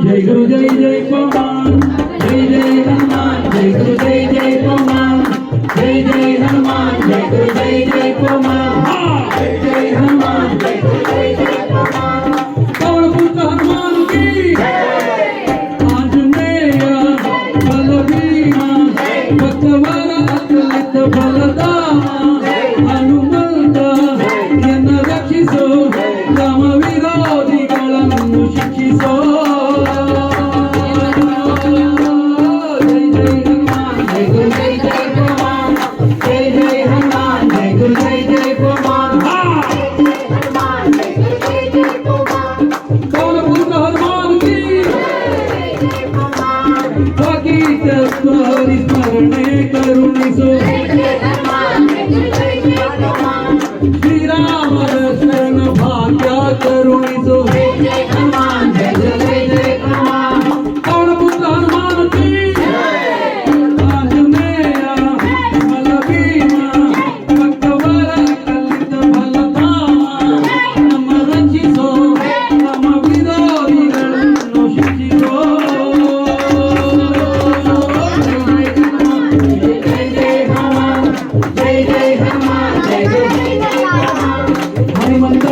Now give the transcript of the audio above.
जय गुरु जय जय पवन जय जय हनुमान जय गुरु जय जय पवन जय जय हनुमान जय गुरु जय जय पवन जय जय हनुमान जय गुरु जय जय पवन पवन पुत्र हनुमान की आंजनेय बलभीमा भक्तवर अतुलित बलधामा हनुमंत ಎನ್ನ ರಕ್ಷಿಸೋ ರಾಮ ವಿರೋಧಿಗಳನ್ನು ಶಿಕ್ಷಿಸೋ ಜೈ ಜೈ ಹನುಮಾನ್ ಜೈ ಗುರು ಜೈ ಜೈ ಪವನ್ ಜೈ ಜೈ ಹನುಮಾನ್ ಜೈ ಗುರು ಜೈ ಜೈ ಪವನ್ ಹನುಮಾನ್ ಜೈ ಗುರು ಜೈ ಜೈ ಪವನ್ ಪವನ ಪುತ್ರ ಹನುಮಾನ್ ಕಿ ಭಾಗೀತ ಹರಿ ಸ್ಮರಣೆ ಕರುಣಿಸೋ श्रीराम दर्शन भाग्य करुणिसो जय जय हनुमान जय जय जय हनुमान पवन पुत्र हनुमान की आंजनेय बलभीमा भक्तवर अतुलित बलधामा ನಮ್ಮ ರಕ್ಷಿಸೋ ನಮ್ಮ ವಿರೋಧಿಗಳನ್ನು ಶಿಕ್ಷಿಸೋ जय जय हनुमान जय जय हनुमान जय जय हनुमान जय जय हनुमान हनुमंत